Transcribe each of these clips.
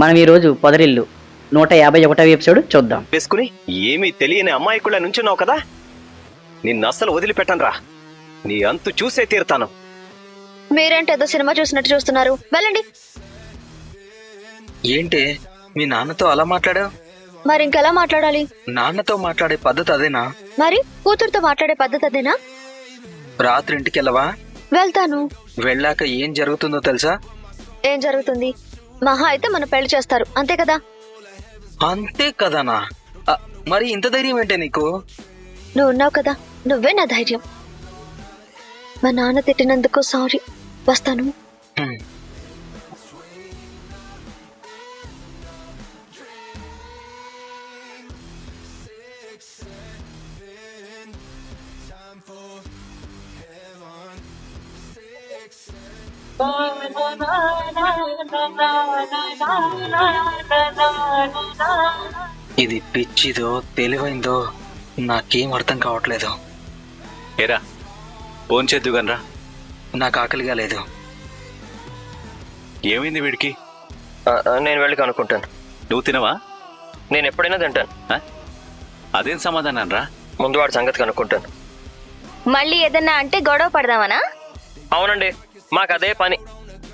మనం ఈరోజు పొదరిల్లు 151వ ఎపిసోడ్ చూద్దాం. వేసుకుని ఏమీ తెలియని అమ్మాయికుళ్ళ నుంచున్నావు కదా, నిన్ను అస్సలు వదిలిపెట్టను రా. నీ అంతు చూసే తీరుతాను. మీరేంటి ఏదో సినిమా చూసినట్టు చూస్తున్నారు? వెళ్ళండి. ఏంటి మీ నాన్నతో అలా మాట్లాడావు? మరి ఇంకెలా మాట్లాడాలి? నాన్నతో మాట్లాడే పద్ధతి అదేనా? మరి కూతురుతో మాట్లాడే పద్ధతి అదేనా? రాత్రి ఇంటికి వెళ్ళవా? వెళ్తాను. వెళ్ళాక ఏం జరుగుతుందో తెలుసా? ఏం జరుగుతుంది? మహా అయితే మన పెళ్లి చేస్తారు, అంతే కదా? అంతే కదానా? మరి ఇంత ధైర్యం ఏంటే నీకు? నువ్వు ఉన్నావు కదా, నువ్వే నా ధైర్యం. మా నాన్న తిట్టినందుకు సారీ. వస్తాను. హ్మ్. ఇది పిచ్చిదో తెలివైందో నాకేం అర్థం కావట్లేదు. ఏరా ఫోన్ చేద్దుగనరా. నాకు ఆకలిగా లేదు. ఏమైంది వీడికి? నేను వెళ్ళి కనుక్కుంటాను. నువ్వు తినవా? నేను ఎప్పుడైనా తింటాను. అదేం సమాధానం రా? ముందు వాడి సంగతి కనుక్కుంటాను. మళ్ళీ ఏదన్నా అంటే గొడవ పడదామనా? అవునండి, మాకు అదే పని.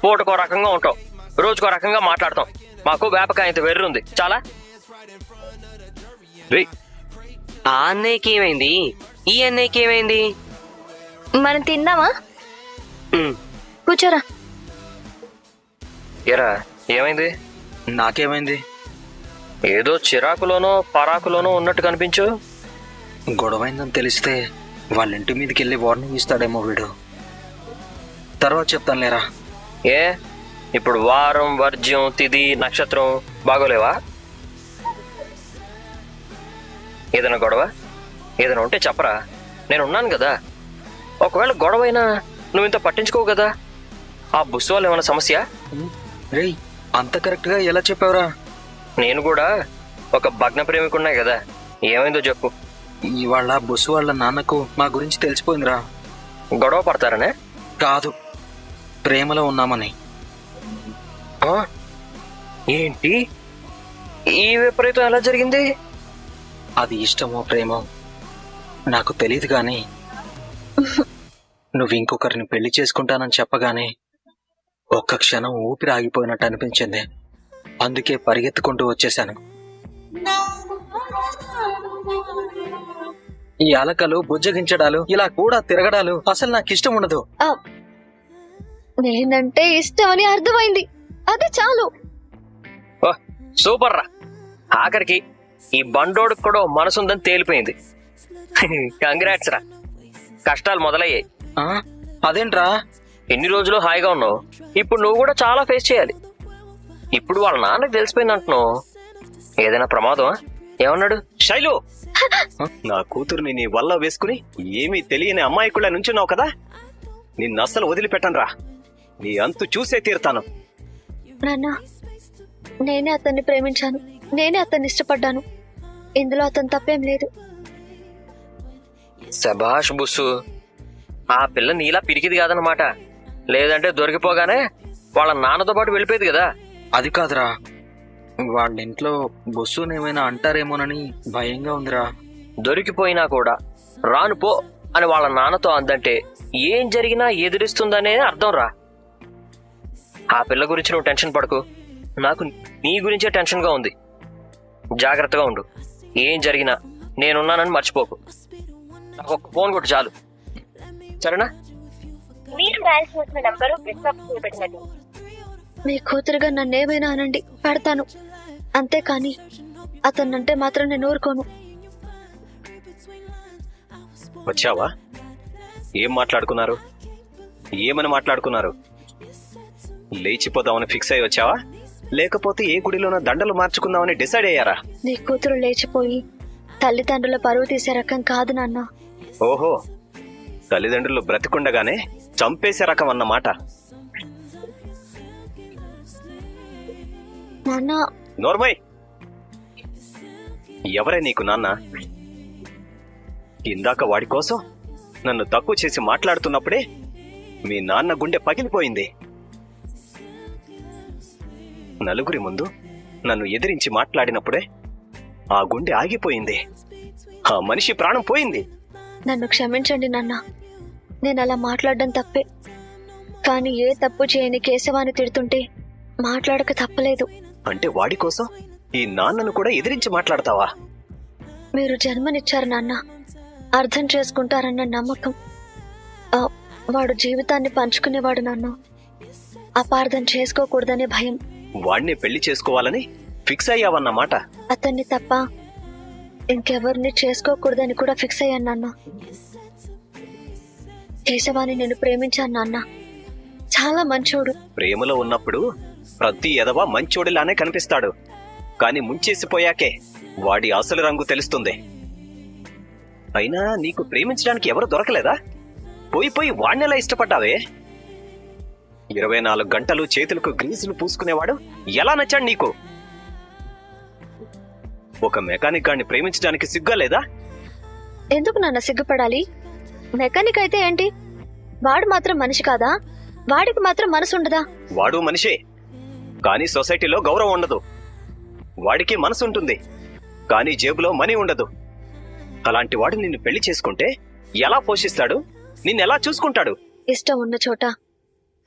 పూటకో రకంగా ఉంటాం, రోజుకో రకంగా మాట్లాడతాం. మాకు వ్యాపకం ఇంత వెర్రుంది చాలా. రే ఆ అన్నయ్యకి ఏమైంది, ఈ అన్నయ్యకి ఏమైంది? మనం తిందామా? కూర్చోరా. ఎరా ఏమైంది? నాకేమైంది? ఏదో చిరాకులోనో పరాకులోనో ఉన్నట్టు కనిపించు. గొడవైందని తెలిస్తే వాళ్ళ ఇంటి మీదకి వెళ్ళి వార్నింగ్ ఇస్తాడేమో వీడు. తర్వాత చెప్తాను లేరా. ఏ ఇప్పుడు వారం, వర్జ్యం, తిథి, నక్షత్రం బాగోలేవా? ఏదైనా గొడవ ఏదైనా ఉంటే చెప్పరా, నేను ఉన్నాను కదా. ఒకవేళ గొడవైనా నువ్వు ఇంత పట్టించుకోవు కదా. ఆ బుస్సు వాళ్ళు ఏమైనా సమస్య? రేయ్ అంత కరెక్ట్గా ఎలా చెప్పావురా? నేను కూడా ఒక భగ్న ప్రేమికున్నా కదా. ఏమైందో చెప్పు. ఇవాళ బుస్సు వాళ్ళ నాన్నకు మా గురించి తెలిసిపోయిందిరా. గొడవ పడతారనే? కాదు, ప్రేమలో ఉన్నామని. ఆ? ఏంటి ఈ విపరీతం ఎలా జరిగింది? అది ఇష్టమో ప్రేమో నాకు తెలియదు కానీ నువ్వు ఇంకొకరిని పెళ్లి చేసుకుంటానని చెప్పగానే ఒక్క క్షణం ఊపిరి ఆగిపోయినట్టు అనిపించింది. అందుకే పరిగెత్తుకుంటూ వచ్చేశాను. ఈ అలకలు, బుజ్జగించడాలు, ఇలా కూడా తిరగడాలు అసలు నాకు ఇష్టం ఉండదు. నేనంటే ఇష్టం అని అర్థమైంది, అది చాలు. ఓ సూపర్ రా. ఆఖరికి ఈ బండోడికి కూడా మనసుందని తేలిపోయింది. కంగ్రాట్స్ రా. కష్టాలు మొదలయ్యాయి. అదేంట్రా? ఎన్ని రోజులు హాయిగా ఉన్నావు, ఇప్పుడు నువ్వు కూడా చాలా ఫేస్ చేయాలి. ఇప్పుడు వాళ్ళ నాన్నకి తెలిసిపోయింది అంటున్నావు. ఏదైనా ప్రమాదమా? ఏమన్నాడు? శైలు, నా కూతురుని నీ వల్ల వేసుకుని ఏమీ తెలియని అమ్మాయికుళ్ళ నుంచున్నావు కదా, నిన్ను అస్సలు వదిలిపెట్టను రా. నీ అంతు చూసే తీరుతాను. నాన్న, నేనే అతన్ని ప్రేమించాను, నేనే అతన్ని ఇష్టపడ్డాను. ఇందులో అతను తప్పేం లేదు. శభాష్ బుస్సు. ఆ పిల్ల నీలా పిరికిది కాదనమాట. లేదంటే దొరికిపోగానే వాళ్ళ నాన్నతో పాటు వెళ్ళిపోయేది కదా. అది కాదురా, వాళ్ళ ఇంట్లో బొస్సునేమైనా అంటారేమోనని భయంగా ఉందిరా. దొరికిపోయినా కూడా రాను పో అని వాళ్ళ నాన్నతో అందంటే ఏం జరిగినా ఎదురిస్తుందనే అర్థం రా. ఆ పిల్ల గురించి నువ్వు టెన్షన్ పడకు. నాకు నీ గురించే టెన్షన్ గా ఉంది. జాగ్రత్తగా ఉండు. ఏం జరిగినా నేనున్నానని మర్చిపోకు. నాకు ఒక ఫోన్ కొట్టు చాలు, సరేనా? మీ కూతురుగా నన్నేమైనా అనండి, పెడతాను. అంతేకాని అతన్నంటే మాత్రం నేను ఊరుకోను. వచ్చావా? ఏం మాట్లాడుకున్నారు? ఏమని మాట్లాడుకున్నారు? లేచిపోదామని ఫిక్స్ అయ్యి వచ్చావా, లేకపోతే ఏ గుడిలోనో దండలు మార్చుకుందామని డిసైడ్ అయ్యారా? నీ కూతురు లేచిపోయి తల్లిదండ్రుల పరువు తీసే రకం కాదు నాన్న. ఓహో, తల్లిదండ్రులు బ్రతికుండగానే చంపేసే రకం అన్నమాట. నాన్న, నోర్మై, ఎవరే నీకు నాన్న? ఇందాక వాడి కోసం నన్ను తక్కువ చేసి మాట్లాడుతున్నప్పుడే మీ నాన్న గుండె పగిలిపోయింది. నలుగురి ముందు నన్ను ఎదిరించి మాట్లాడినప్పుడే ఆ గుండె ఆగిపోయింది. ఆ మనిషి ప్రాణం పోయింది. నన్ను క్షమించండి నాన్న. నేను అలా మాట్లాడడం తప్పే. కానీ ఏ తప్పు చేయని కేశవాన్ని తిడుతుంటే మాట్లాడక తప్పలేదు. అంటే వాడి కోసం ఈ నాన్నను కూడా ఎదిరించి మాట్లాడతావా? మీరు జన్మనిచ్చారు నాన్న, అర్థం చేసుకుంటారన్న నమ్మకం. వాడు జీవితాన్ని పంచుకునేవాడు నాన్న, అపార్థం చేసుకోకూడదనే భయం. వాడిని పెళ్లి చేసుకోవాలని ఫిక్స్ అయ్యావన్నమాట. అతన్ని తప్ప ఇంకెవరిని చేసుకోకూడదని కూడా ఫిక్స్ అయ్యాను నాన్న. కేశవాన్ని నేను ప్రేమించాను నాన్న. చాలా మంచోడు. ప్రేమలో ఉన్నప్పుడు ప్రతి ఎదవ మంచోడిలానే కనిపిస్తాడు. కాని ముంచేసిపోయాకే వాడి అసలు రంగు తెలుస్తుంది. అయినా నీకు ప్రేమించడానికి ఎవరు దొరకలేదా? పోయి పోయి వాణ్ణెలా ఇష్టపడ్డావే? 24 గంటలు చేతులకు గ్రీజులు పూసుకునేవాడు ఎలా నచ్చాడు నీకు? ఒక మెకానిక్ గాడిని ప్రేమించడానికి సిగ్గా లేదా? ఎందుకు నాన్న సిగ్గుపడాలి? మెకానిక్ అయితే ఏంటి? వాడు మాత్రం మనిషి కాదా? వాడికి మాత్రం మనసు ఉండదా? వాడు మనిషే, కానీ సొసైటీలో గౌరవం ఉండదు. వాడికి మనసు ఉంటుంది, కానీ జేబులో మనీ ఉండదు. అలాంటి వాడు నిన్ను పెళ్లి చేసుకుంటే ఎలా పోషిస్తాడు? నిన్నెలా చూసుకుంటాడు? ఇష్టం ఉన్న చోట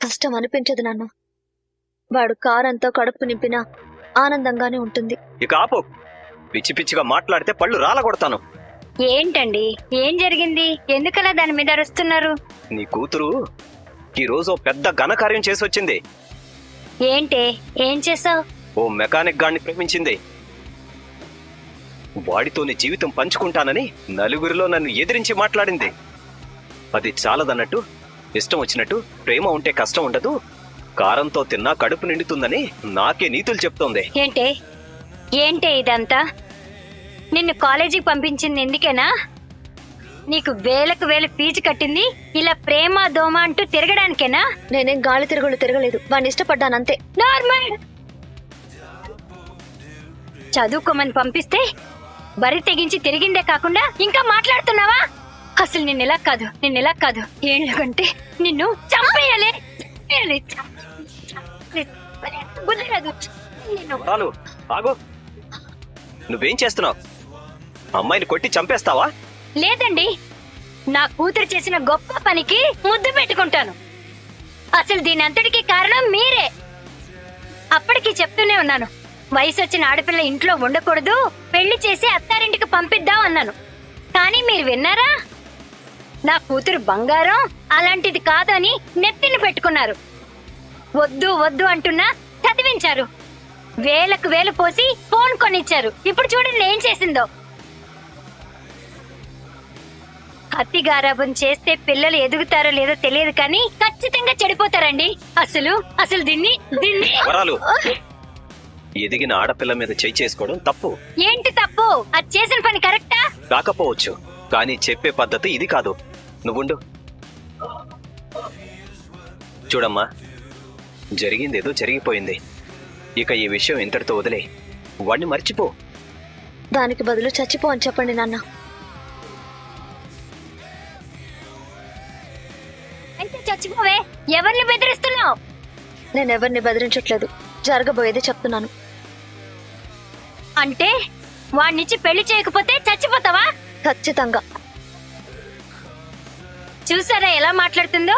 కష్టం అనిపించదు నాన్న. వాడు కారంతో కడుపు నింపినా ఆనందంగానే ఉంటుంది. ఇక ఆపు. పిచ్చి పిచ్చిగా మాట్లాడితే పళ్ళు రాలగొడతాను. ఏంటండి, ఏం జరిగింది? ఎందుకలా దాని మీద అరుస్తున్నారు? నీ కూతురు ఈ రోజు పెద్ద ఘనకార్యం చేసి వచ్చింది. ఏంటే, ఏం చేసావు? ఓ మెకానిక్ గాడిని ప్రేమించింది. వాడితోని జీవితం పంచుకుంటానని నలుగురిలో నన్ను ఎదిరించి మాట్లాడింది. అది చాలదన్నట్టు ఇష్టం వచ్చినట్టు ప్రేమ ఉంటే కష్టం ఉండదు, కారంతో తిన్నా కడుపు నిండుతుందని నాకే నీతులు చెప్తోంది. ఏంటే ఏంటే ఇదంతా? నిన్ను కాలేజీకి పంపించింది ఎందుకేనా? నీకు వేలకు వేలు ఫీజు కట్టింది ఇలా ప్రేమ దోమ అంటూ తిరగడానికేనా? నేనేం గాలి తిరుగులు తిరగలేదు, వాడిని ఇష్టపడ్డానంతే. నార్మల్. చదువుకోమని పంపిస్తే బరి తెగించి తిరిగిందే కాకుండా ఇంకా మాట్లాడుతున్నావా? అసలు నిన్నెలా కాదు ఏళ్ళు కంటే నిన్ను చంపేయాలి. బుద్ధి రాదు. చాలు, ఆగు. నువ్వేం చేస్తున్నావు? అమ్మాయిని కొట్టి చంపేస్తావా? లేదండి, నా కూతురు చేసిన గొప్ప పనికి ముద్దు పెట్టుకుంటాను. అసలు దీని అంతటికి కారణం మీరే. అప్పటికి చెప్తూనే ఉన్నాను, వయసు వచ్చిన ఆడపిల్ల ఇంట్లో ఉండకూడదు, పెళ్లి చేసి అత్తారింటికి పంపిద్దాం అన్నాను. కానీ మీరు విన్నారా? నా కూతురు బంగారం, అలాంటిది కాదని నెత్తిని పెట్టుకున్నారు. వద్దు వద్దు అంటున్నా చదివించారు. వేలకు వేలు పోసి ఫోన్ కొనిచ్చారు. ఇప్పుడు చూడండి ఏం చేసిందో. అతి గారాబం చేస్తే పిల్లలు ఎదుగుతారో లేదో తెలియదు కానీ ఖచ్చితంగా చెడిపోతారండి. అసలు దీన్ని వరాలు, ఎదిగిన ఆడపిల్ల మీద చేయి చేసుకోవడం తప్పు. ఏంటి తప్పు? అది చేసిన పని కరెక్టా? కాకపోవచ్చు, కానీ చెప్పే పద్ధతి ఇది కాదు. నువ్వుండు. చూడమ్మా, జరిగిందేదో జరిగిపోయింది. ఇక ఈ విషయం ఇంతటితో వదిలే, వాణ్ణి మర్చిపో. దానికి బదులు చచ్చిపో అని చెప్పండి నాన్న. అయితే చచ్చిపోవే. ఎవరిని బెదిరిస్తున్నావు? నేనెవరిని బెదిరించట్లేదు, జరగబోయేది చెప్తున్నాను. అంటే వాణ్ణిచ్చి పెళ్లి చేయకపోతే చచ్చిపోతావా? ఖచ్చితంగా. చూసారా ఎలా మాట్లాడుతుందో?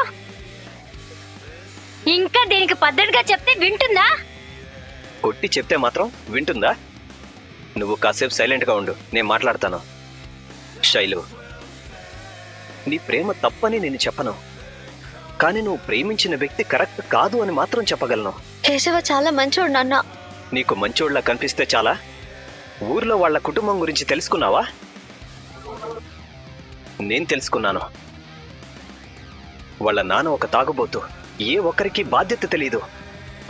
ఇంకా దీనికి పద్ధతిగా చెప్తే వింటుందా? కొట్టి చెప్తే మాత్రం వింటుందా? నువ్వు కాసేపు సైలెంట్ గా ఉండు, నేను మాట్లాడతాను. శైలు, నీ ప్రేమ తప్పని నేను చెప్పను, కానీ నువ్వు ప్రేమించిన వ్యక్తి కరెక్ట్ కాదు అని మాత్రం చెప్పగలను. కేశవ చాలా మంచోడు నాన్న. నీకు మంచోళ్ళ కనిపిస్తే చాలా? ఊర్లో వాళ్ళ కుటుంబం గురించి తెలుసుకున్నావా? నేను తెలుసుకున్నాను. వాళ్ళ నాన్న ఒక తాగుబోతు, ఏ ఒక్కరికి బాధ్యత తెలీదు.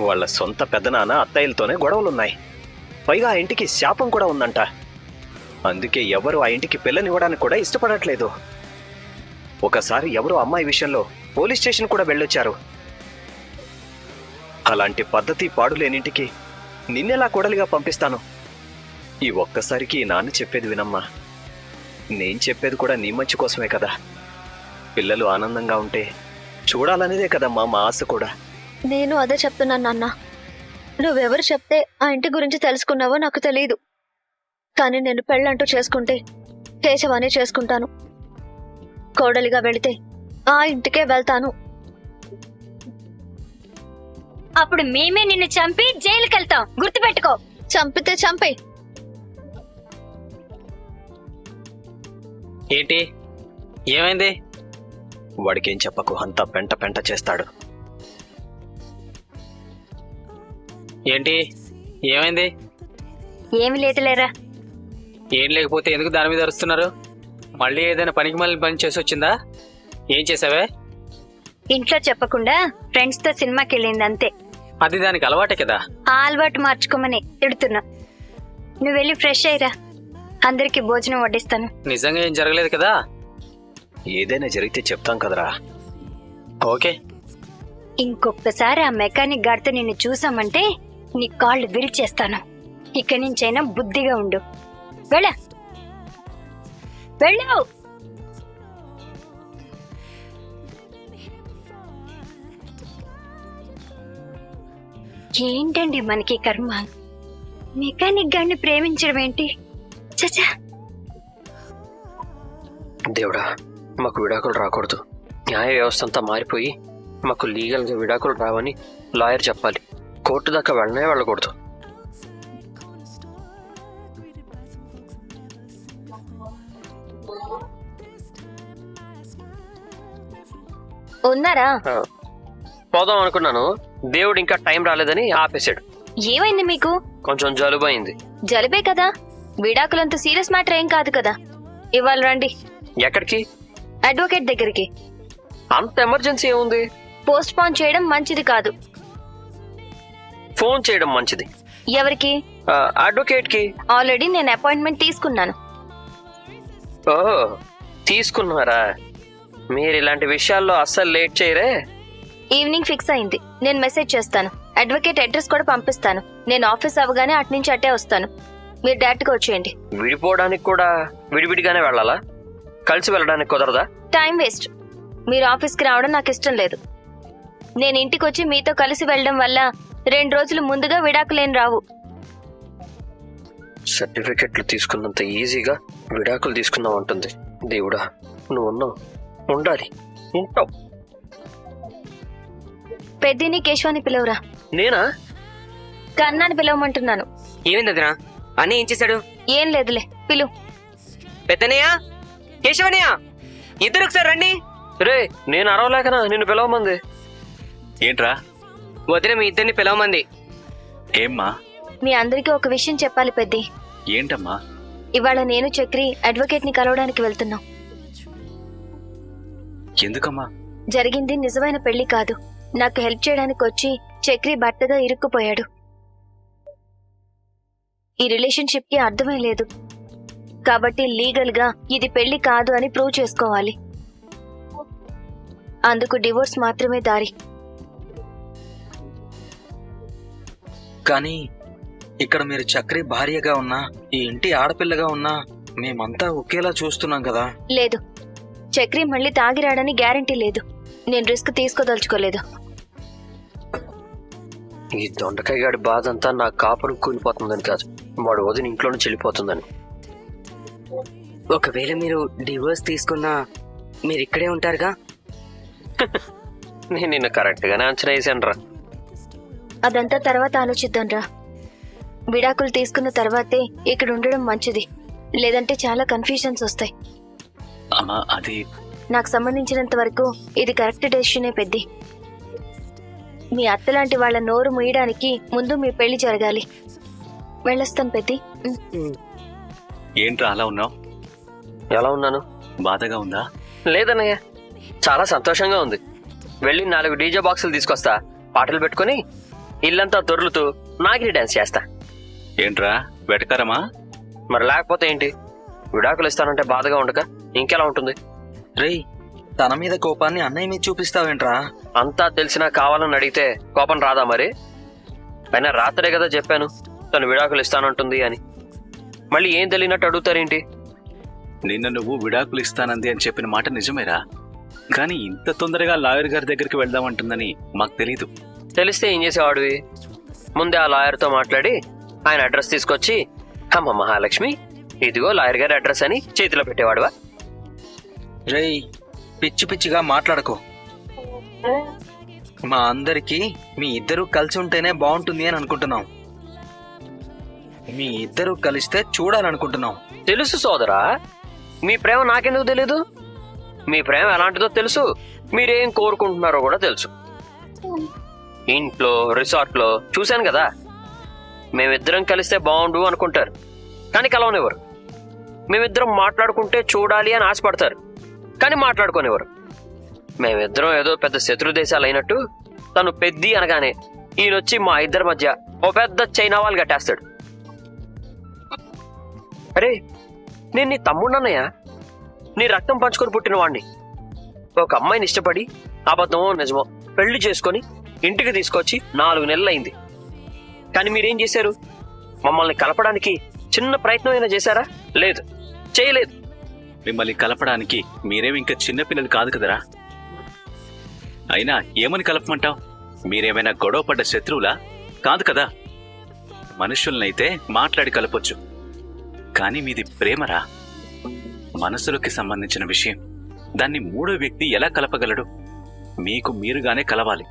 వాళ్ళ సొంత పెద్దనాన్న అత్తయ్యలతోనే గొడవలున్నాయి. పైగా ఆ ఇంటికి శాపం కూడా ఉందంట. అందుకే ఎవరు ఆ ఇంటికి పిల్లనివ్వడానికి కూడా ఇష్టపడట్లేదు. ఒకసారి ఎవరు అమ్మాయి విషయంలో పోలీస్ స్టేషన్ కూడా వెళ్ళొచ్చారు. అలాంటి పద్ధతి పాడులేనింటికి నిన్నెలా కొడలిగా పంపిస్తాను? ఈ ఒక్కసారికి నాన్న చెప్పేది వినమ్మా. నేను చెప్పేది కూడా నీ మంచి కోసమే కదా. పిల్లలు ఆనందంగా ఉంటే చూడాలనేదే కదమ్మా మా ఆశ కూడా. నేను అదే చెప్తున్నాను నాన్న. నువ్వెవరు చెప్తే ఆ ఇంటి గురించి తెలుసుకున్నావో నాకు తెలియదు. కానీ నేను పెళ్ళంటూ చేసుకుంటే కేశవాన్ని చేసుకుంటాను. కోడలిగా వెళితే ఆ ఇంటికే వెళ్తాను. అప్పుడు మేమే నిన్ను చంపి జైలుకి వెళ్తాం, గుర్తుపెట్టుకో. చంపితే చంపే. ఏంటి ఏమైంది? వాడికేం చెప్పకు, అంతా పెంట పెంట చేస్తాడు. ఏంటి ఏమైంది? ఏమి లేదులేరా. ఏం లేకపోతే ఎందుకు దాని మీద అరుస్తున్నారు? మళ్ళీ ఏదైనా పనికి మళ్ళీ పని చేసి వచ్చిందా? ఏం చేసావే? ఇంట్లో చెప్పకుండా ఫ్రెండ్స్ తో సినిమాకి వెళ్ళింది అంతే. అది దానికి అలవాటే కదా. ఆ అలవాటు మార్చుకోమని తిడుతున్నా. నువ్వు వెళ్ళి ఫ్రెష్ అయ్యిరా, అందరికి భోజనం వడ్డిస్తాను. నిజంగా ఏం జరగలేదు కదా? ఏదైనా జరిగితే చెప్తాం కదరా. ఓకే. ఇంకొకసారి ఆ మెకానిక్ గారితో నిన్ను చూసామంటే నీ కాళ్ళు విరిచేస్తాను. ఇక్కడి నుంచైనా బుద్ధిగా ఉండు. వెళ్ళ వెళ్ళు. ఏంటండి మనకి కర్మ? మెకానిక్ గారిని ప్రేమించడం ఏంటి? చచ్చా. దేవుడా, మాకు విడాకులు రాకూడదు. న్యాయ వ్యవస్థ అంతా మారిపోయి మాకు లీగల్గా విడాకులు రావని లాయర్ చెప్పాలి. కోర్టు దాకా వెళ్ళనే వెళ్ళకూడదు. ఉన్నారా? పోదాం అనుకున్నాను, దేవుడు ఇంకా టైం రాలేదని ఆపేశాడు. ఏమైంది మీకు? కొంచెం జలుబు అయింది. జలుబే కదా, విడాకులంత సీరియస్ మ్యాటర్ ఏం కాదు కదా. ఇవాళ రండి. ఎక్కడికి? అడ్వకేట్ దగ్గరికి. అంత ఎమర్జెన్సీ ఏముంది? పోస్ట్ పోన్ చేయడం మంచిది కాదు. ఫోన్ చేయడం మంచిది. ఎవరికి? అడ్వకేట్ కి. ఆల్రెడీ నేను అపాయింట్మెంట్ తీసుకున్నాను. ఓహో, తీసుకున్నారా? మీరు ఇలాంటి విషయాల్లో అస్సలు లేట్ చేయరే. ఈవినింగ్ ఫిక్స్ అయింది. నేను మెసేజ్ చేస్తాను. అడ్వకేట్ అడ్రస్ కూడా పంపిస్తాను. నేను ఆఫీస్ అవగానే అటు నుంచి అట్టే వస్తాను. మీరు డైరెక్ట్ గా వచ్చేయండి. విడిపోవడానికి కూడా విడివిడిగానే వెళ్ళాలా? కలిసి వెళ్ళడానికి కుదరదా? Time waste. మీరు ఆఫీస్కి రావడం నాకు ఇష్టం లేదు. నేను ఇంటికి వచ్చి మీతో కలిసి వెళ్ళడం వల్ల 2 రోజులు ముందుగా విడాకులేం రావు. సర్టిఫికెట్లు తీసుకున్నంత ఈజీగా విడాకులు తీసుకుందాం అంటుంది. దేవుడా, నువ్వు ఉన్నావు, ఉండాలి, ఉంటావు. పెద్దిని కేశవాన్ని పిలవరా. నేనా? కన్నాని పిలవమంటున్నాను. ఏమైంది వదినా? అన్నీ ఏం చేశాడు? ఏం లేదులే, పిలు. పెద్దనయ్య, కేశవనయ్య, ఇద్దరు ఒకసారి రండి. రే, నేను అరవలేకనా నిన్ను పిలవమంది? ఏంట్రా? వదిన మీ ఇద్దరిని పిలవమంది. ఏమ్మా? మీ అందరికీ ఒక విషయం చెప్పాలి పెద్ది. ఏంటమ్మా? ఇవాళ నేను చక్రి అడ్వకేట్ ని కలవడానికి వెళ్తున్నాం. ఎందుకమ్మా? జరిగింది నిజమైన పెళ్లి కాదు. నాకు హెల్ప్ చేయడానికి వచ్చి చక్రి భర్తగా ఇరుక్కుపోయాడు. ఈ రిలేషన్షిప్ కి అర్థమే లేదు. కాబట్టి లీగల్ గా ఇది పెళ్లి కాదు అని ప్రూవ్ చేసుకోవాలి. అందుకు డివోర్స్ మాత్రమే దారి. కానీ ఇక్కడ మీరు చక్రి భార్యగా ఉన్నా, ఈ ఇంటి ఆడపిల్లగా ఉన్నా మేమంతా ఒకేలా చూస్తున్నాం కదా. లేదు, చక్రి మళ్ళీ తాగిరాడని గ్యారంటీ లేదు. నేను రిస్క్ తీసుకోదలుచుకోలేదు. ఈ దొండకాయ గాడి బాధ అంతా నా కాపురం కూలిపోతుందని కాదు, వాడు వదిన ఇంట్లో నుంచి వెళ్ళిపోతుందని. ఒకవేళ మీరు డివోర్స్ తీసుకున్నా మీరు ఇక్కడే ఉంటారుగా. నేను నిన్ను కరెక్ట్ గానే అంచనా వేసాను రా. అదంతా తర్వాత ఆలోచిద్దాం రా. విడాకులు తీసుకున్న తర్వాతే ఇక్కడ ఉండడం మంచిది. లేదంటే చాలా కన్ఫ్యూజన్స్ వస్తాయి. అమ్మా, అది నాకు సంబంధించినంత వరకు ఇది కరెక్ట్ డెసిషనే పెద్ది. మీ అత్తలాంటి వాళ్ళ నోరు ముయ్యడానికి ముందు మీ పెళ్లి జరగాలి. వెళ్ళొస్తాను పెద్ది. ఏంట్రా అలా ఉన్నావు? ఎలా ఉన్నాను? బాధగా ఉందా? లేదన్నయ్య, చాలా సంతోషంగా ఉంది. వెళ్ళి 4 డీజే బాక్సులు తీసుకొస్తా, పాటలు పెట్టుకుని ఇల్లంతా దొర్లుతూ నాగిరి డాన్స్ చేస్తా. ఏంట్రా వెటకారమా? మరి లేకపోతే ఏంటి? విడాకులు ఇస్తానంటే బాధగా ఉండక ఇంకెలా ఉంటుంది? రేయ్, తన మీద కోపాన్ని అన్నయ్య మీద చూపిస్తావేంట్రా? అంతా తెలిసినా కావాలని అడిగితే కోపం రాదా మరి? అయినా రాత్రే కదా చెప్పాను తను విడాకులు ఇస్తానంటుంది అని. మళ్ళీ ఏం తెలియనట్టు అడుగుతారేంటి? నిన్న నువ్వు విడాకులు ఇస్తానంది అని చెప్పిన మాట నిజమేరా, కానీ ఇంత తొందరగా లాయర్ గారి దగ్గరికి వెళ్దామంటుందని మాకు తెలీదు. తెలిస్తే ఏం చేసేవాడివి? ముందే ఆ లాయర్తో మాట్లాడి ఆయన అడ్రస్ తీసుకొచ్చి, అమ్మ మహాలక్ష్మి ఇదిగో లాయర్ గారి అడ్రస్ అని చేతిలో పెట్టేవాడువా? రేయ్, పిచ్చి పిచ్చిగా మాట్లాడకు. మా అందరికీ మీ ఇద్దరు కలిసి ఉంటేనే బాగుంటుంది అని అనుకుంటున్నాం. మీ ఇద్దరు కలిస్తే చూడాలనుకుంటున్నాం. తెలుసు సోదరా, మీ ప్రేమ నాకెందుకు తెలీదు? మీ ప్రేమ ఎలాంటిదో తెలుసు, మీరేం కోరుకుంటున్నారో కూడా తెలుసు. ఇంట్లో రిసార్ట్లో చూశాను కదా. మేమిద్దరం కలిస్తే బాగుండు అనుకుంటారు, కానీ కలవనివ్వరు. మేమిద్దరం మాట్లాడుకుంటే చూడాలి అని ఆశపడతారు, కానీ మాట్లాడుకోనివ్వరు. మేమిద్దరం ఏదో పెద్ద శత్రు దేశాలు అయినట్టు తను పెద్ది అనగానే ఈయనొచ్చి మా ఇద్దరి మధ్య ఓ పెద్ద చైనా వాళ్ళు కట్టేస్తాడు. అరే, నేను నీ తమ్ముడన్నయ్య, నీ రక్తం పంచుకొని పుట్టిన వాణ్ణి. ఒక అమ్మాయిని ఇష్టపడి అబద్ధమో నిజమో పెళ్లి చేసుకొని ఇంటికి తీసుకొచ్చి 4 నెలలైంది. కానీ మీరేం చేశారు? మమ్మల్ని కలపడానికి చిన్న ప్రయత్నం అయినా చేశారా? లేదు, చేయలేదు. మిమ్మల్ని కలపడానికి మీరేమి ఇంకా చిన్నపిల్లలు కాదు కదరా. అయినా ఏమని కలపమంటావు? మీరేమైనా గొడవ పడ్డ శత్రువులా? కాదు కదా. మనుషులనైతే మాట్లాడి కలపొచ్చు, కానీ మీది ప్రేమరా, మనసులోకి సంబంధించిన విషయం. దాన్ని మూడో వ్యక్తి ఎలా కలపగలడు? మీకు మీరుగానే కలవాలి.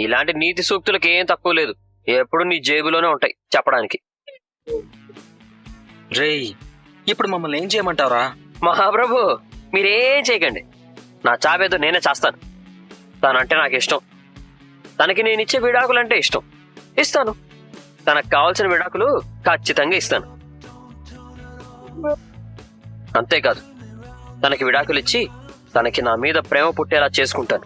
ఇలాంటి నీతి సూక్తులకి ఏం తక్కువ లేదు, ఎప్పుడు నీ జేబులోనే ఉంటాయి చెప్పడానికి. రేయ్, ఇప్పుడు మమ్మల్ని ఏం చేయమంటావురా? మహాప్రభు, మీరేం చేయకండి. నా చావేదో నేనే చేస్తాను. తనంటే నాకు ఇష్టం. తనకి నేను ఇచ్చే విడాకులంటే ఇష్టం. ఇస్తాను. తనకు కావాల్సిన విడాకులు ఖచ్చితంగా ఇస్తాను. అంతేకాదు, తనకి విడాకులు ఇచ్చి తనకి నా మీద ప్రేమ పుట్టేలా చేసుకుంటాను.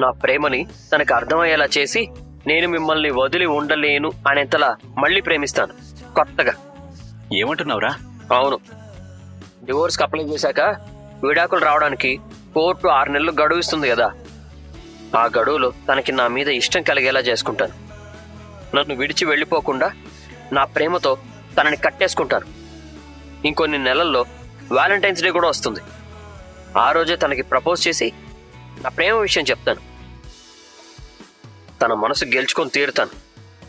నా ప్రేమని తనకు అర్థమయ్యేలా చేసి నేను మిమ్మల్ని వదిలి ఉండలేను అనేంతలా మళ్ళీ ప్రేమిస్తాను కొత్తగా. ఏమంటున్నావురా? అవును, డివోర్స్కి అప్లై చేశాక విడాకులు రావడానికి కోర్టు 6 నెలలు గడువు ఇస్తుంది కదా. ఆ గడువులో తనకి నా మీద ఇష్టం కలిగేలా చేసుకుంటాను. నన్ను విడిచి వెళ్ళిపోకుండా నా ప్రేమతో తనని కట్టేసుకుంటాను. ఇంకొన్ని నెలల్లో వ్యాలంటైన్స్ డే కూడా వస్తుంది. ఆ రోజే తనకి ప్రపోజ్ చేసి నా ప్రేమ విషయం చెప్తాను. తన మనసు గెలుచుకొని తీరుతాను.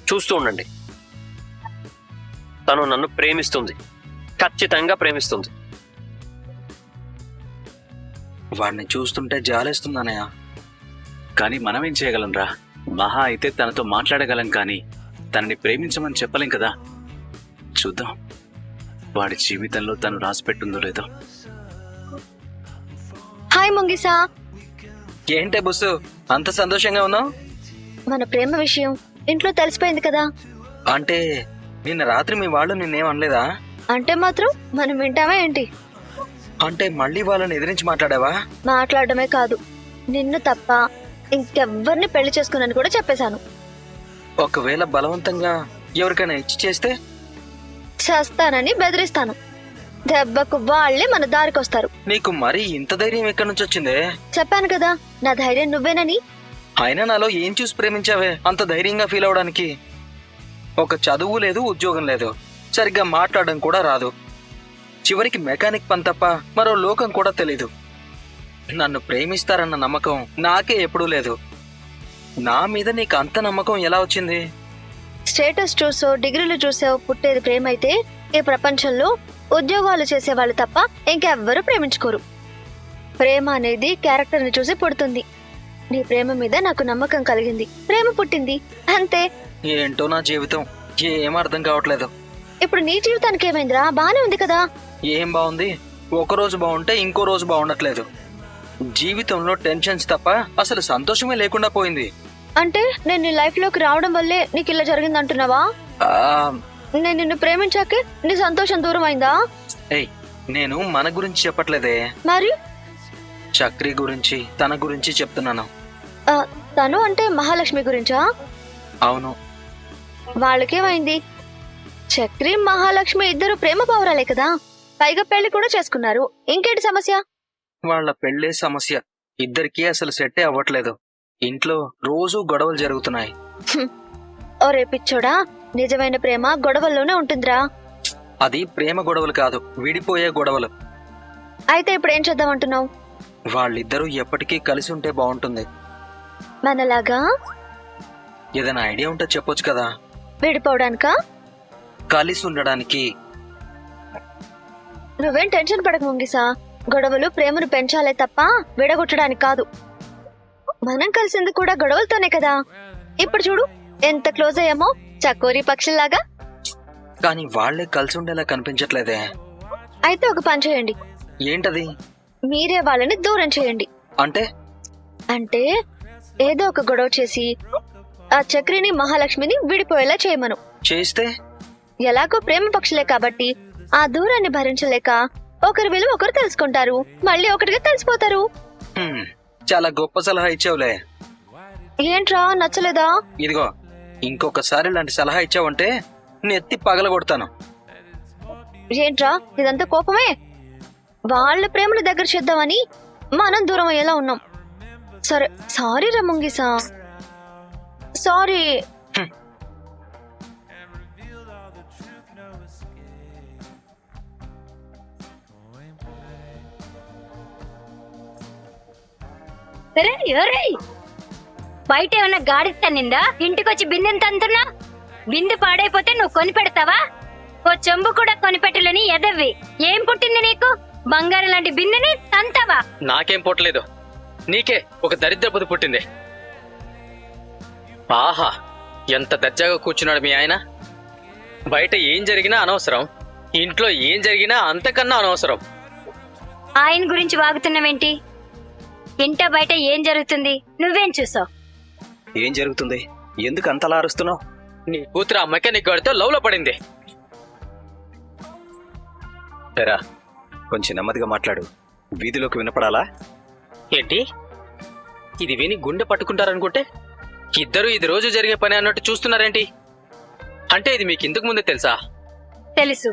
చూస్తూ ఉండండి. తను నన్ను ప్రేమిస్తుంది, ఖచ్చితంగా ప్రేమిస్తుంది. వాడిని చూస్తుంటే జాలేస్తుందనయ్య. కానీ మనమేం చేయగలంరా? మహా అయితే తనతో మాట్లాడగలం, కానీ తనని ప్రేమించమని చెప్పలేం కదా. చూద్దాం, వాడి జీవితంలో తను రాసిపెట్టుందో లేదో. హాయ్ ముంగిసా. ఏంటే బుస్సు, అంత సంతోషంగా ఉన్నావు? మన ప్రేమ విషయం ఇంట్లో తెలిసిపోయింది కదా. అంటే నిన్న రాత్రి మీ వాళ్ళు నిన్నేం అనలేదా? అంటే మాత్రం మనం వింటామా ఏంటి? అంటే మళ్ళీ వాళ్ళని ఎదిరించి మాట్లాడావా? మాట్లాడమే కాదు, నిన్ను తప్ప ఇంకెవ్వరిని పెళ్లి చేసుకున్నాను కూడా చెప్పేశాను. ఒకవేళ బలవంతంగా ఎవరికైనా ఇచ్చి చేస్తే? చేస్తానని బెదిరిస్తాను. దెబ్బకు వాళ్ళే మన దారికి వస్తారు. నీకు మరీ ఇంత ధైర్యం ఎక్కడి నుంచి వచ్చిందే? చెప్పాను కదా, నా ధైర్యం నువ్వేనని. అయినా నాలో ఏం చూసి ప్రేమించావే అంత ధైర్యంగా ఫీల్ అవడానికి? ఒక చదువు లేదు, ఉద్యోగం లేదు, సరిగ్గా మాట్లాడడం కూడా రాదు. చివరికి మెకానిక్ పని తప్ప మరో లోకం కూడా తెలీదు. నన్ను ప్రేమిస్తారన్న నమ్మకం నాకే ఎప్పుడూ లేదు. నా మీద నీకు అంత నమ్మకం ఎలా వచ్చింది? స్టేటస్ చూసో డిగ్రీలు చూసో పుట్టేది ప్రేమ అయితే ఈ ప్రపంచంలో ఉద్యోగాలు చేసేవాళ్ళు తప్ప ఇంకెవ్వరూ ప్రేమించుకోరు. ప్రేమ అనేది క్యారెక్టర్ ని చూసి పుడుతుంది. నీ ప్రేమ మీద నాకు నమ్మకం కలిగింది, ప్రేమ పుట్టింది, అంతే. ఏంటో నా జీవితం ఏం అర్థం కావట్లేదు. ఇప్పుడు నీ జీవితానికి ఏమైందిరా? బానే ఉంది కదా. ఏం బాగుంది? ఒక రోజు బాగుంటే ఇంకో రోజు బాగుండట్లేదు. జీవితంలో టెన్షన్స్ తప్ప అసలు సంతోషమే లేకుండా పోయింది. అంటే నేను నీ లైఫ్ లోకి రావడం వల్లే నీకు ఇలా జరిగింది అంటున్నావా? నేను నిన్ను ప్రేమించాకే నీ సంతోషం దూరం అయిందా? ఏయ్, నేను మన గురించి చెప్పట్లేదే, మరి చక్రి గురించి, తన గురించి చెప్తున్నాను. తను అంటే మహాలక్ష్మి గురించా? అవును. వాళ్ళకేమైంది? చక్రి మహాలక్ష్మి ఇద్దరు ప్రేమ పౌరాలే కదా, పైగా పెళ్లి కూడా చేసుకున్నారు. ఇంకేంటి సమస్య? వాళ్ళ పెళ్లే సమస్య. ఇద్దరికీ అసలు సెట్టే అవ్వట్లేదు. ఇంట్లో రోజూ గొడవలు జరుగుతున్నాయి. ఓరే పిచ్చోడా, నిజమైన ప్రేమ గొడవల్లోనే ఉంటుందిరా. అది ప్రేమ గొడవలు కాదు, విడిపోయే గొడవలు. అయితే ఇప్పుడు ఏం చేద్దామంటున్నావు? వాళ్ళిద్దరూ ఎప్పటికీ కలిసి ఉంటే బాగుంటుంది. మనలాగా? ఏదైనా ఐడియా ఉంటే చెప్పొచ్చు కదా. విడిపోవడానికా? కలిసి ఉండడానికి. నువ్వేం టెన్షన్ పడకు ముంగిసా. గొడవలు ప్రేమను పెంచాలే తప్ప విడగొట్టడానికి కాదు. మనం కలిసింది కూడా గొడవలతోనే కదా. ఇప్పుడు చూడు ఎంత క్లోజ్ అయ్యామో, చకోరీ పక్షుల్లాగా. కానీ వాళ్లే కలిసి ఉండేలా కనిపించట్లేదే. అయితే ఒక పని చేయండి. ఏంటది? మీరే వాళ్ళని దూరం చేయండి. అంటే అంటే ఏదో ఒక గొడవ చేసి ఆ చక్రిని మహాలక్ష్మిని విడిపోయేలా చేయమను. చేస్తే ఎలాగో ప్రేమ పక్షులే కాబట్టి ఆ దూరాన్ని భరించలేక ఒకరి విలువ ఒకరు తెలుసుకుంటారు, మళ్ళీ ఒకటిగా కలిసిపోతారు. చాలా గొప్ప సలహా ఇచ్చావులే. ఏంట్రా నచ్చలేదా? ఇదిగో ఇంకొకసారి ఇలాంటి సలహా ఇచ్చావంటే నెత్తి పగలగొడతాను. ఏంట్రా ఇదంతా కోపమే? వాళ్ళ ప్రేమను దగ్గర చేద్దామని మనం దూరం అయ్యేలా ఉన్నాం. సరే సారీ రా ముంగిసా, సారీ. బయట ఏమన్నా గాడి తన్నిందా? ఇంటికొచ్చి బిందెని తంతున్నా? బిందె పాడైపోతే నువ్వు కొని పెడతావా? ఓ చెంబు కూడా కొనిపెట్టలేని ఎదవ్వి. ఏం పుట్టింది నీకు? బంగారం లాంటి బిందెని తంతావా? నాకేం పుట్టలేదు, నీకే ఒక దరిద్రపతి పుట్టింది. ఆహా, ఎంత దర్జాగా కూర్చున్నాడు మీ ఆయన. బయట ఏం జరిగినా అనవసరం, ఇంట్లో ఏం జరిగినా అంతకన్నా అనవసరం. ఆయన గురించి వాగుతున్నావేంటి? ఇంట బయట ఏం జరుగుతుంది నువ్వేం చూసావు? ఏం జరుగుతుంది? ఎందుకు అంతలా అరుస్తున్నావు? నీ కూతురు ఆ మెకానిక్ గాడితో లవ్ లో పడింది. ఎరా కొంచెం నెమ్మదిగా మాట్లాడు, వీధిలోకి వినపడాలా? ఏంటి ఇది విని గుండె పట్టుకుంటారనుకుంటే ఇద్దరు ఇది రోజు జరిగే పని అన్నట్టు చూస్తున్నారేంటి? అంటే ఇది మీకు ఇంతకు ముందే తెలుసా? తెలుసు.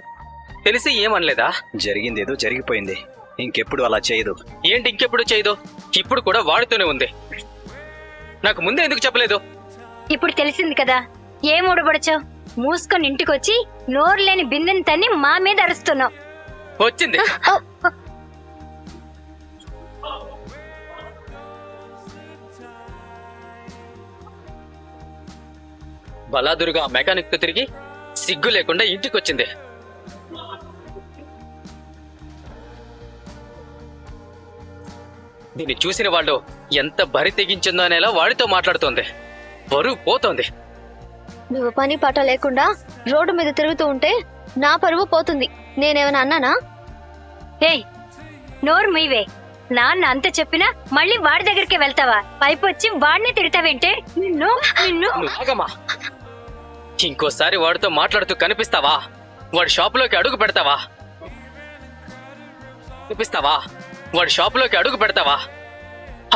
తెలిసి ఏమనలేదా? జరిగిందేదో జరిగిపోయింది, ఇంకెప్పుడు అలా చేయదు. ఏంటి ఇంకెప్పుడు చేయదు? ఇప్పుడు కూడా వాడితోనే ఉంది. నాకు ముందే ఎందుకు చెప్పలేదు? ఇప్పుడు తెలిసింది కదా, ఏం ఊడబడచావు? మూసుకొని ఇంటికొచ్చి నోరు లేని బిందెని తన్ని మా మీద అరుస్తున్నావు. వచ్చింది. బలాదురుగా మెకానిక్ తో తిరిగి సిగ్గు లేకుండా ఇంటికొచ్చింది. దీన్ని చూసిన వాళ్ళు ఎంత బరి తెగించిందో అనేలా వాడితో మాట్లాడుతోంది. బరువు పోతోంది. నువ్వు పని పాట లేకుండా రోడ్డు మీద తిరుగుతూ ఉంటే నా పరువు పోతుంది. నేనేమైనా అన్నానా? ఏయ్ నోరు మీవే. నాన్న అంత చెప్పినా మళ్ళీ వాడి దగ్గరికి వెళ్తావా? పైపొచ్చి వాడిని తిడతావేంటే? నిన్ను నిన్ను నువ్వు ఆగమ్మా. ఇంకోసారి వాడితో మాట్లాడుతూ కనిపిస్తావా? వాడి షాపులోకి అడుగు పెడతావా? వాడి షాపులోకి అడుగు పెడతావా?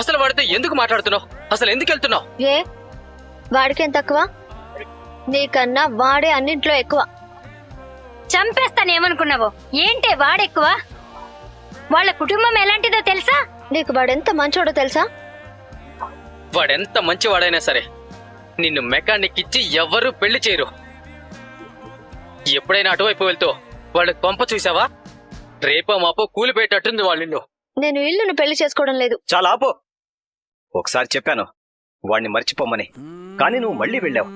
అసలు వాడితో ఎందుకు మాట్లాడుతున్నావు? అసలు ఎందుకు వెళ్తున్నావు? ఏ వాడికేం తక్కువ? నీకన్నా వాడే అన్నింట్లో ఎక్కువ. చంపేస్తానేమనుకున్నావో? ఏంటే వాడెక్కువ? వాళ్ళ కుటుంబం ఎలాంటిదో తెలుసా? నీకు వాడెంత మంచోడో తెలుసా? వాడెంత మంచివాడైనా సరే నిన్ను మెకానిక్ ఇచ్చి ఎవరూ పెళ్లి చేయరు. ఎప్పుడైనా అటువైపు వెళ్తూ వాళ్ళకి పంప చూసావా? రేపో మాపో కూలిపోయేటట్టుంది వాళ్ళిల్లు. నేను ఇల్లును పెళ్లి చేసుకోవడం లేదు. చాలా ఆపో. ఒకసారి చెప్పాను వాణ్ణి మర్చిపోమని, కానీ నువ్వు మళ్ళీ వెళ్ళావు.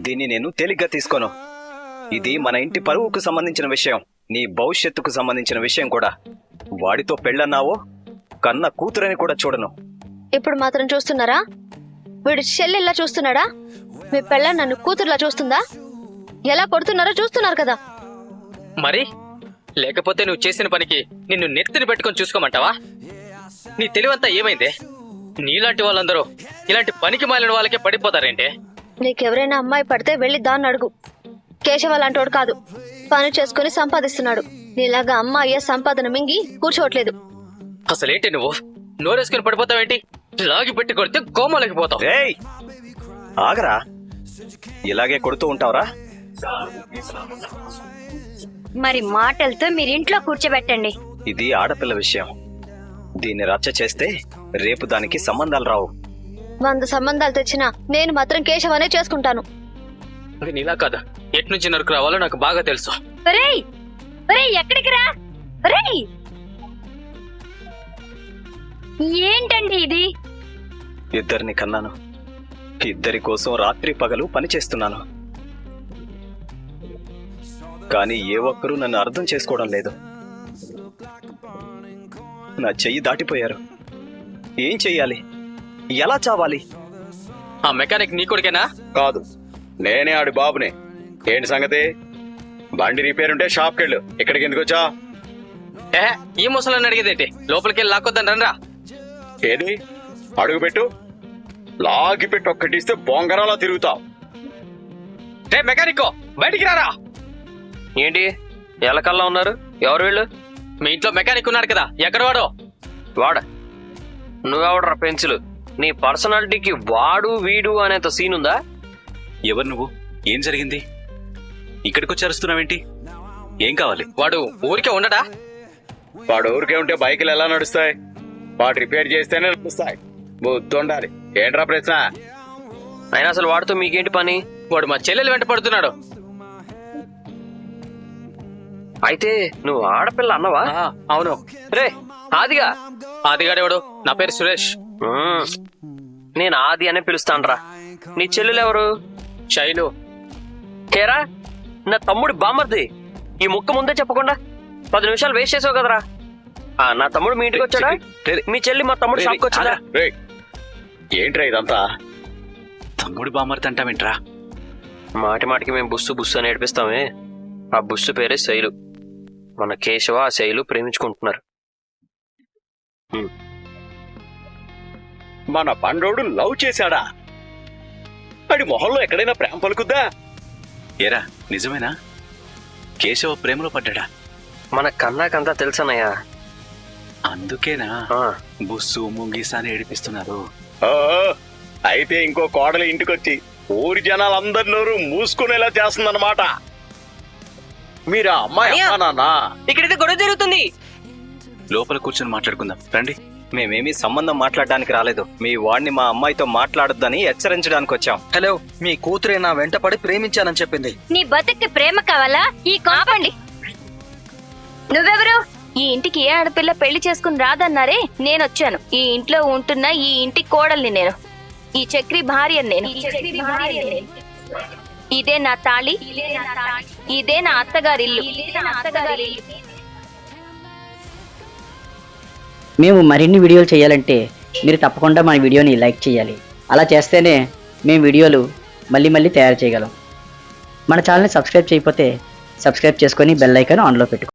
దీన్ని నేను తేలిగ్గా తీసుకోను. ఇది మన ఇంటి పరువుకు సంబంధించిన విషయం, నీ భవిష్యత్తుకు సంబంధించిన విషయం కూడా. వాడితో పెళ్ళన్నావో కన్న కూతురని కూడా చూడను. ఇప్పుడు మాత్రం చూస్తున్నారా? వీడు చెల్లెల్లా చూస్తున్నాడా? మీ పెళ్ళ నన్ను కూతురులా చూస్తుందా? ఎలా కొడుతున్నారో చూస్తున్నారు కదా. మరి లేకపోతే నువ్వు చేసిన పనికి నిన్ను నెత్తిని పెట్టుకొని చూసుకోమంటావా? నీ తెలివంతా ఏమైందే? నీలాంటి వాళ్ళందరూ ఇలాంటి పనికి మాలిన వాళ్ళకే పడిపోతారేంటే? నీకెవరైనా అమ్మాయి పడితే వెళ్ళి దాన్ని అడుగు. కేశవ లాంటోడు కాదు, పని చేసుకుని సంపాదిస్తున్నాడు. నీలాగా అమ్మాయి సంపాదన మింగి కూర్చోవట్లేదు. అసలేంటి నువ్వు నోరేసుకుని పడిపోతావేంటి? లాగి పెట్టి కొడితే కోమలకి పోతావు. ఏయ్ ఆగరా, ఇలాగే కొడుతూ ఉంటావురా? మరి మాటలతో మీరింట్లో కూర్చోబెట్టండి. ఇది ఆడపిల్ల విషయం, దీన్ని రచ్చ చేస్తే రేపు దానికి సంబంధాలు రావు. 100 సంబంధాలు తెచ్చినా నేను మాత్రం కేశవనే చేసుకుంటాను. అది నీలా కాదు, ఎట్నుంచి నరుకు రావాలో నాకు బాగా తెలుసు. ఒరేయ్ ఒరేయ్ ఎక్కడికి రా? ఒరేయ్ ఏంటండి ఇది? ఇద్దరిని కన్నాను, ఇద్దరి కోసం రాత్రి పగలు పనిచేస్తున్నాను. కానీ ఏ ఒక్కరూ నన్ను అర్థం చేసుకోవడం లేదు. నా చెయ్యి దాటిపోయారు. ఏం చెయ్యాలి? ఎలా చావాలి? ఆ మెకానిక్ నీ కొడుకేనా? కాదు, నేనే ఆడి బాబుని. ఏంటి సంగతి? బండి రిపేర్ ఉంటే షాప్కి వెళ్ళు. ఇక్కడికి ఎందుకు వచ్చా? ఈ ముసలని అడిగేదేంటి? లోపలికి వెళ్ళి లాక్కొద్దని రండ్రా. ఏది? అడుగు పెట్టు. లాగి పెట్టి ఒక్కటిస్తే బొంగరాలా తిరుగుతావు. రే మెకానిక్, బయటికి రారా. ఏంటి ఎలకల్లా ఉన్నారు? ఎవరు వీళ్ళు? మీ ఇంట్లో మెకానిక్ ఉన్నాడు కదా, ఎక్కడ వాడు? వాడ నువ్వెవడరా పెన్సిల్? నీ పర్సనాలిటీకి వాడు వీడు అనేంత సీన్ ఉందా? ఎవరు నువ్వు? ఏం జరిగింది? ఇక్కడికి వచ్చి అరుస్తున్నావేంటి? ఏం కావాలి? వాడు ఊరికే ఉండడా? వాడు ఊరికే ఉంటే బైకులు ఎలా నడుస్తాయి? వాడు రిపేర్ చేస్తేనే నడుస్తాయి. బుద్ధి ఉండాలి. ఏంట్రా ప్రశ్న? అయినా అసలు వాడితో మీకేంటి పని? వాడు మా చెల్లెలు వెంట పడుతున్నాడు. అయితే నువ్వు ఆడపిల్ల అన్నవా? అవును. రే ఆదిగా. ఆదిగాడేవాడు? నా పేరు సురేష్. నేను ఆది అనే పిలుస్తానురా. నీ చెల్లెలు ఎవరు? శైలు. కేరా నా తమ్ముడి బామ్మర్ది. ఈ ముక్క ముందే చెప్పకుండా 10 నిమిషాలు వేస్ట్ చేసావు కదరా. నా తమ్ముడు మీ ఇంటికి వచ్చాడా? మీ చెల్లి మా తమ్ముడు షాప్కి వచ్చాడా? ఏంట్రా ఇదంతా? తమ్ముడు బామర్తి అంటావేంట్రా? మాటి మాటికి మేము బుస్సు అని ఏడిపిస్తామే. ఆ బుస్సు పేరే శైలు. మన కేశవ ఆ శైలు ప్రేమించుకుంటున్నారు. మన బండోడు లవ్ చేశాడా? వాడి మొహంలో ఎక్కడైనా ప్రేమ పలుకుద్దా? ఏరా నిజమేనా? కేశవ ప్రేమలో పడ్డా? మన కన్నాకంతా తెలుసన్నయ్యా. అందుకేనా బుస్సు ముంగీసా అని ఏడిపిస్తున్నారు? అయితే ఇంకో కోడలు ఇంటికొచ్చి ఊరి జనాలందరి నోరు మూసుకునేలా చేస్తుందన్నమాట. మీరా అమ్మాయి నాన్న? ఇక్కడైతే గొడవ జరుగుతుంది. లోపల కూర్చొని మాట్లాడుకుందాం రండి. మేమేమీ సంబంధం మాట్లాడడానికి రాలేదు. మీ వాడిని మా అమ్మాయితో మాట్లాడొద్దని హెచ్చరించడానికి వచ్చాం. హలో, మీ కూతురే నా వెంట పడి ప్రేమించానని చెప్పింది. నీ బతుక్కి ప్రేమ కావాలా? ఈ కాపండి. నువ్వెవరు? ఈ ఇంటికి ఏ ఆడపిల్ల పెళ్లి చేసుకుని రాదన్నారే, నేనొచ్చాను. ఈ ఇంట్లో ఉంటున్న ఈ ఇంటి కోడల్ని నేను. ఈ చక్రి భార్యని నేను. ఇదే నా తాళి, ఇదే నా అత్తగారిల్లు. మేము మరిన్ని వీడియోలు చేయాలంటే మీరు తప్పకుండా మన వీడియోని లైక్ చేయాలి. అలా చేస్తేనే మేము వీడియోలు మళ్ళీ తయారు చేయగలం. మన ఛానల్ని సబ్స్క్రైబ్ చేయకపోతే సబ్స్క్రైబ్ చేసుకొని బెల్ ఐకాన్ ఆన్లో పెట్టుకోండి.